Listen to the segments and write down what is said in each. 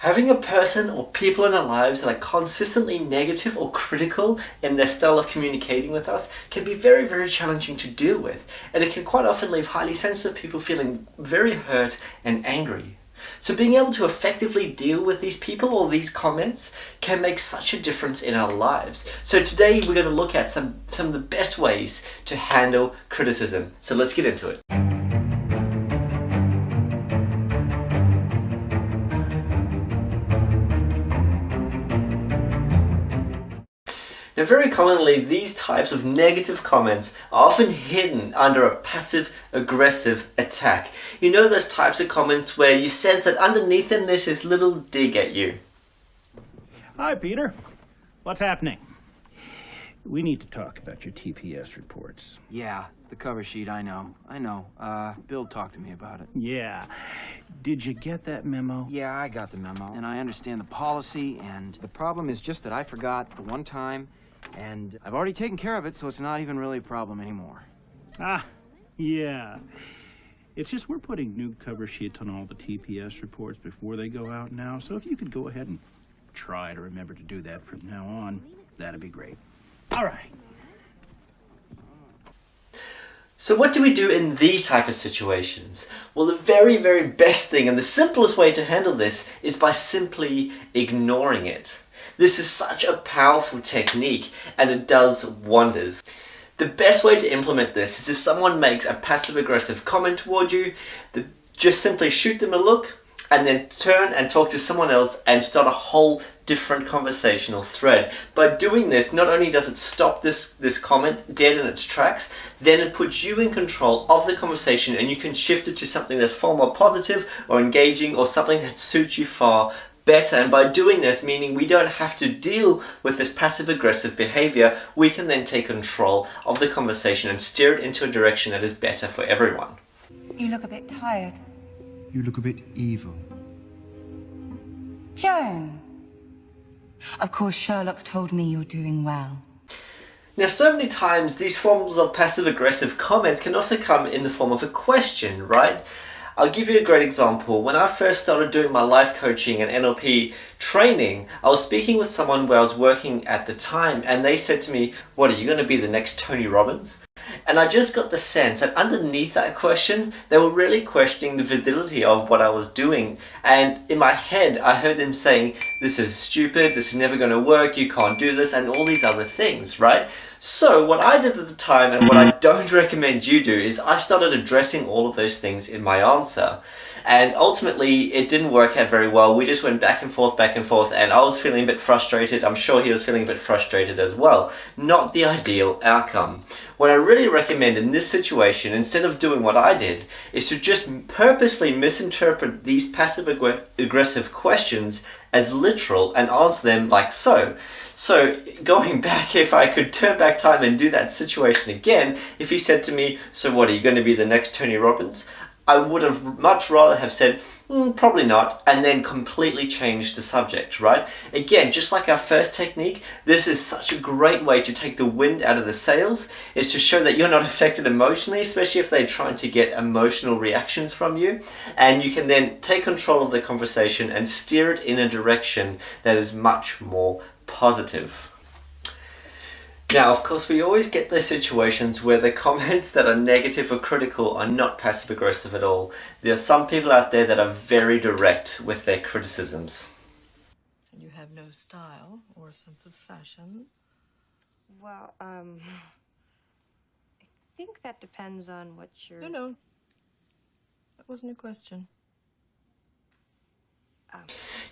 Having a person or people in our lives that are consistently negative or critical in their style of communicating with us can be very, very challenging to deal with, and it can quite often leave highly sensitive people feeling very hurt and angry. So being able to effectively deal with these people or these comments can make such a difference in our lives. So today we're going to look at some of the best ways to handle criticism. So let's get into it. Now, very commonly, these types of negative comments are often hidden under a passive-aggressive attack. You know those types of comments where you sense that underneath them there's this little dig at you. Hi, Peter. What's happening? We need to talk about your TPS reports. Yeah, the cover sheet, I know. Bill talked to me about it. Yeah. Did you get that memo? Yeah, I got the memo, and I understand the policy, and the problem is just that I forgot the one time, and I've already taken care of it, so it's not even really a problem anymore. Yeah. It's just we're putting new cover sheets on all the TPS reports before they go out now, so if you could go ahead and try to remember to do that from now on, that'd be great. All right. So what do we do in these type of situations? Well, the very, very best thing and the simplest way to handle this is by simply ignoring it. This is such a powerful technique and it does wonders. The best way to implement this is if someone makes a passive-aggressive comment toward you, just simply shoot them a look and then turn and talk to someone else and start a whole different conversational thread. By doing this, not only does it stop this comment dead in its tracks, then it puts you in control of the conversation and you can shift it to something that's far more positive or engaging or something that suits you far better. And by doing this, meaning we don't have to deal with this passive-aggressive behavior, we can then take control of the conversation and steer it into a direction that is better for everyone. You look a bit tired. You look a bit evil. Joan! Of course, Sherlock's told me you're doing well. Now, so many times these forms of passive-aggressive comments can also come in the form of a question, right? I'll give you a great example. When I first started doing my life coaching and NLP training, I was speaking with someone where I was working at the time, and they said to me, "What, are you going to be the next Tony Robbins?" And I just got the sense that underneath that question, they were really questioning the validity of what I was doing. And in my head, I heard them saying, "This is stupid, this is never going to work, you can't do this," and all these other things, right? So what I did at the time, and what I don't recommend you do, is I started addressing all of those things in my answer. And ultimately, it didn't work out very well. We just went back and forth, and I was feeling a bit frustrated. I'm sure he was feeling a bit frustrated as well. Not the ideal outcome. What I really recommend in this situation, instead of doing what I did, is to just purposely misinterpret these passive-aggressive questions as literal and answer them like so. So going back, if I could turn back time and do that situation again, if he said to me, "So what, are you going to be the next Tony Robbins?" I would have much rather have said, "Probably not," and then completely changed the subject, right? Again, just like our first technique, this is such a great way to take the wind out of the sails, is to show that you're not affected emotionally, especially if they're trying to get emotional reactions from you, and you can then take control of the conversation and steer it in a direction that is much more positive. Now, of course, we always get those situations where the comments that are negative or critical are not passive-aggressive at all. There are some people out there that are very direct with their criticisms. You have no style or sense of fashion? Well, I think that depends on what you're... No. That wasn't a question.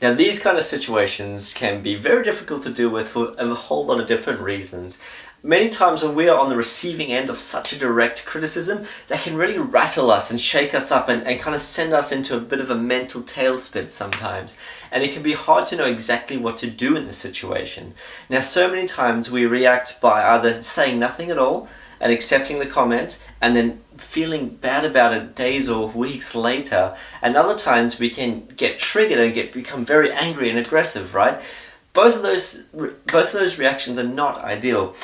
Now, these kind of situations can be very difficult to deal with for a whole lot of different reasons. Many times when we are on the receiving end of such a direct criticism, that can really rattle us and shake us up and kind of send us into a bit of a mental tailspin sometimes. And it can be hard to know exactly what to do in this situation. Now, so many times we react by either saying nothing at all and accepting the comment and then feeling bad about it days or weeks later, and other times we can get triggered and become very angry and aggressive, right? Both of those reactions are not ideal.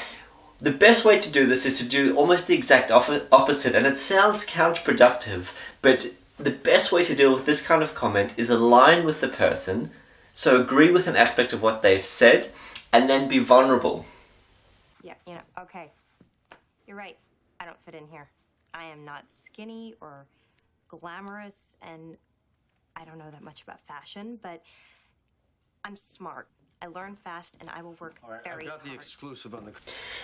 The best way to do this is to do almost the exact opposite, and it sounds counterproductive, but the best way to deal with this kind of comment is align with the person, So agree with an aspect of what they've said, and then be vulnerable. Yeah, okay. You're right. I don't fit in here. I am not skinny or glamorous, and I don't know that much about fashion, but I'm smart. I learn fast, and I will work very hard. I've got the exclusive on the...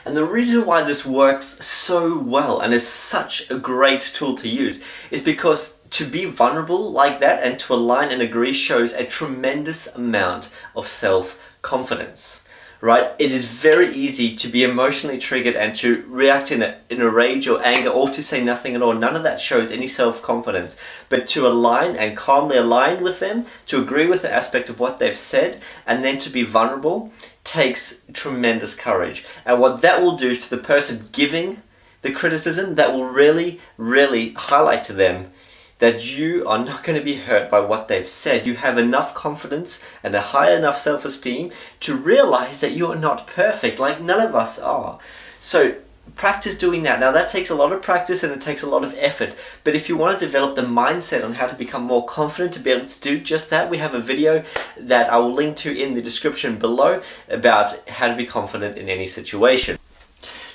And the reason why this works so well and is such a great tool to use is because to be vulnerable like that and to align and agree shows a tremendous amount of self-confidence. Right? It is very easy to be emotionally triggered and to react in a rage or anger, or to say nothing at all. None of that shows any self-confidence. But to align and calmly align with them, to agree with the aspect of what they've said, and then to be vulnerable, takes tremendous courage. And what that will do to the person giving the criticism, that will really, really highlight to them that you are not going to be hurt by what they've said. You have enough confidence and a high enough self-esteem to realize that you are not perfect, like none of us are. So practice doing that. Now that takes a lot of practice and it takes a lot of effort, but if you want to develop the mindset on how to become more confident to be able to do just that, we have a video that I will link to in the description below about how to be confident in any situation.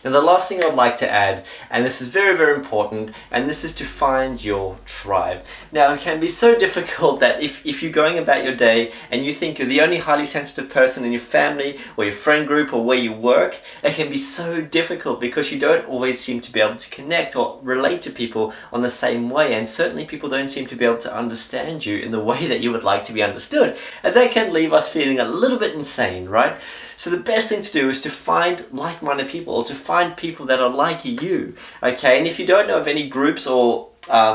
Now the last thing I'd like to add, and this is very, very important, and this is to find your tribe. Now it can be so difficult that if you're going about your day and you think you're the only highly sensitive person in your family or your friend group or where you work, it can be so difficult because you don't always seem to be able to connect or relate to people on the same way, and certainly people don't seem to be able to understand you in the way that you would like to be understood. And that can leave us feeling a little bit insane, right? So the best thing to do is to find like-minded people, or to find people that are like you, okay? And if you don't know of any groups or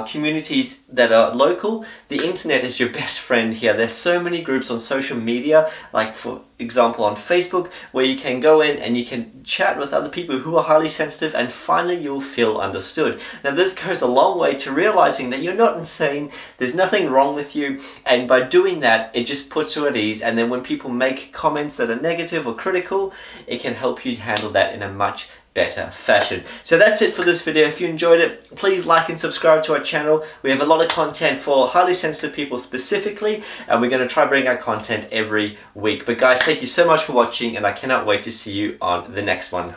communities that are local, the internet is your best friend here. There's so many groups on social media, like for example on Facebook, where you can go in and you can chat with other people who are highly sensitive, and finally you'll feel understood. Now this goes a long way to realizing that you're not insane, there's nothing wrong with you, and by doing that it just puts you at ease, and then when people make comments that are negative or critical, it can help you handle that in a much better fashion. So that's it for this video. If you enjoyed it, please like and subscribe to our channel. We have a lot of content for highly sensitive people specifically, and we're going to try bring our content every week. But guys, thank you so much for watching, and I cannot wait to see you on the next one.